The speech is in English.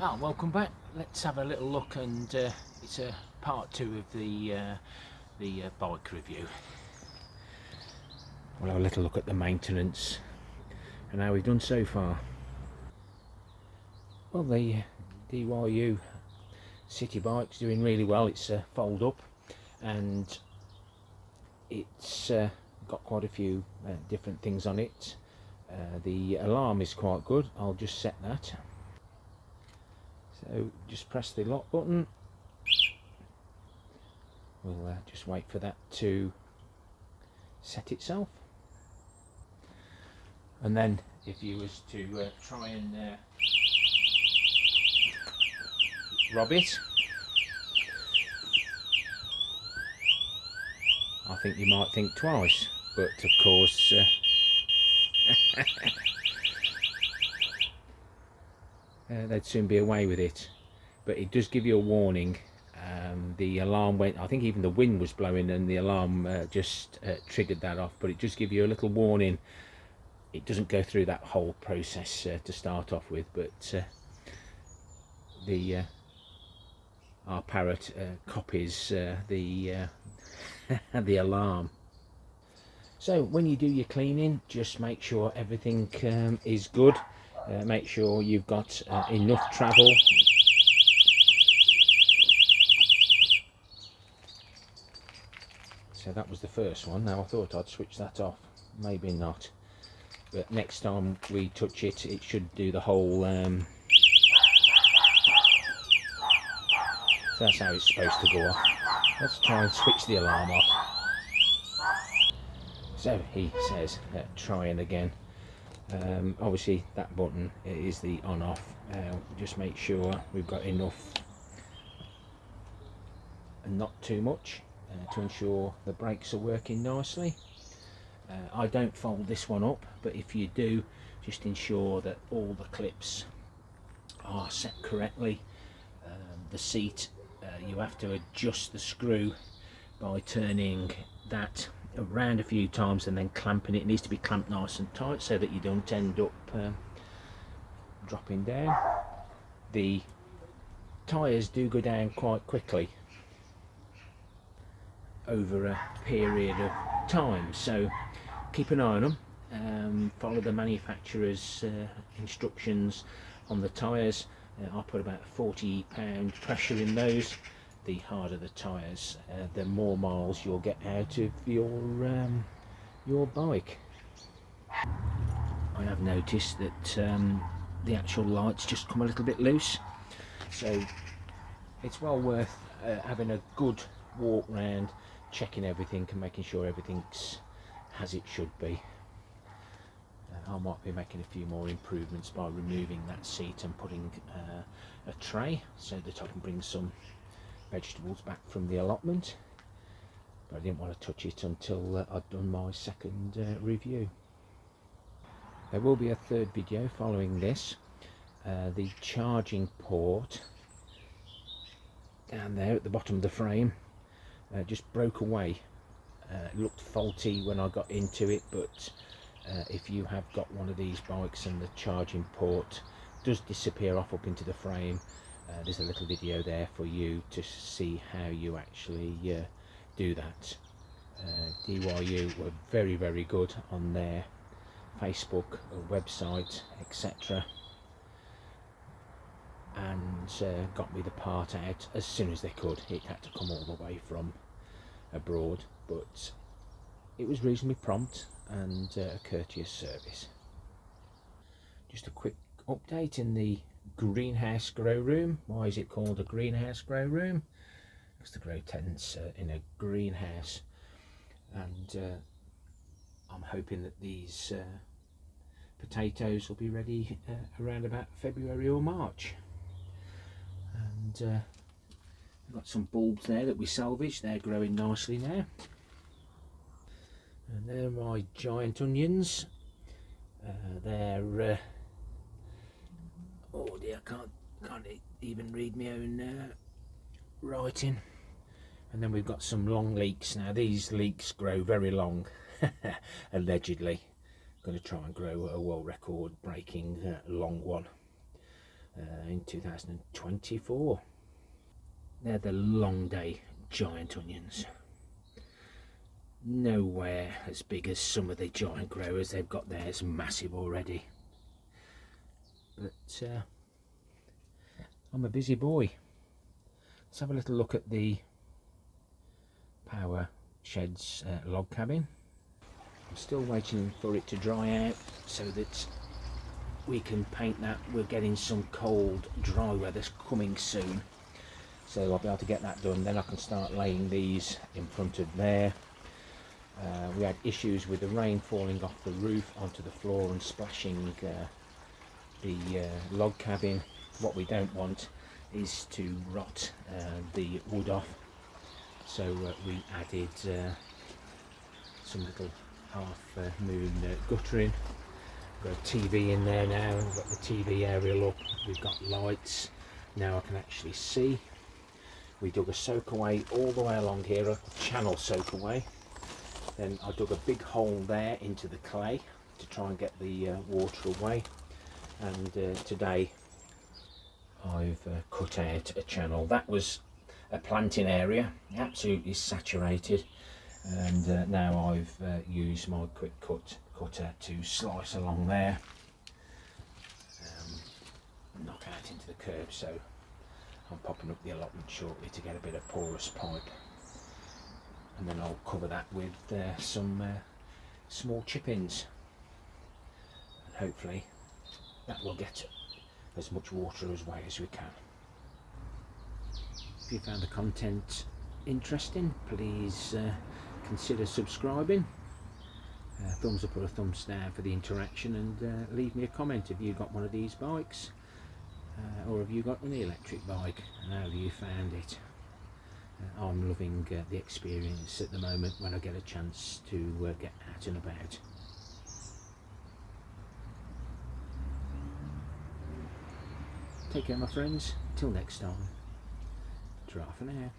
Welcome back. Let's have a little look, and it's a part 2 of the bike review. We'll have a little look at the maintenance and how we've done so far. Well, the DYU city bike's doing really well. It's a fold up, and it's got quite a few different things on it. The alarm is quite good. I'll just set that. So just press the lock button. We'll just wait for that to set itself. And then if you was to try and rob it, I think you might think twice, but of course they'd soon be away with it. But it does give you a warning. The alarm went, I think even the wind was blowing and the alarm just triggered that off, but it does give you a little warning. It doesn't go through that whole process to start off with, but our parrot copies the the alarm. So when you do your cleaning, just make sure everything is good. Make sure you've got enough travel. So that was the first one. Now I thought I'd switch that off, maybe not, but next time we touch it, it should do the whole so that's how it's supposed to go off. Let's try and switch the alarm off. So he says trying again. Obviously that button is the on off. Just make sure we've got enough and not too much to ensure the brakes are working nicely. I don't fold this one up, but if you do, just ensure that all the clips are set correctly. The seat, you have to adjust the screw by turning that around a few times and then clamping it. It needs to be clamped nice and tight so that you don't end up dropping down. The tyres do go down quite quickly over a period of time, so keep an eye on them. Follow the manufacturer's instructions on the tyres. I put about 40 pound pressure in those. The harder the tyres, the more miles you'll get out of your bike. I have noticed that the actual lights just come a little bit loose, so it's well worth having a good walk round, checking everything and making sure everything's as it should be. I might be making a few more improvements by removing that seat and putting a tray so that I can bring some vegetables back from the allotment, but I didn't want to touch it until I'd done my second review. There will be a third video following this. The charging port down there at the bottom of the frame just broke away. It looked faulty when I got into it, but if you have got one of these bikes and the charging port does disappear off up into the frame, there's a little video there for you to see how you actually do that. DYU were very, very good on their Facebook website, etc., and got me the part out as soon as they could. It had to come all the way from abroad, but it was reasonably prompt and a courteous service. Just a quick update in the greenhouse grow room. Why is it called a greenhouse grow room? Because the grow tents in a greenhouse, and I'm hoping that these potatoes will be ready around about February or March. And I've got some bulbs there that we salvaged. They're growing nicely now. And they're my giant onions. They're oh dear, I can't even read my own writing. And then we've got some long leeks. Now these leeks grow very long, allegedly. I'm going to try and grow a world record breaking long one. in 2024. They're the long day giant onions. Nowhere as big as some of the giant growers. They've got theirs massive already. But I'm a busy boy. Let's have a little look at the Power Shed's log cabin. I'm still waiting for it to dry out so that we can paint that. We're getting some cold, dry weather coming soon, so I'll be able to get that done. Then I can start laying these in front of there. We had issues with the rain falling off the roof onto the floor and splashing the log cabin. What we don't want is to rot the wood off, so we added some little half moon guttering. We've got a TV in there now. We've got the TV aerial up. We've got lights. Now I can actually see. We dug a soak away all the way along here, a channel soak away. Then I dug a big hole there into the clay to try and get the water away. And today I've cut out a channel. That was a planting area, absolutely saturated, and now I've used my quick cutter to slice along there, knock out into the curb. So I'm popping up the allotment shortly to get a bit of porous pipe, and then I'll cover that with some small chip-ins, and hopefully that will get as much water away as we can. If you found the content interesting, please consider subscribing. Thumbs up or a thumbs down for the interaction, and leave me a comment if you got one of these bikes, or have you got an electric bike and how have you found it. I'm loving the experience at the moment when I get a chance to get out and about. Take care, my friends. Till next time. Ta-ra for now.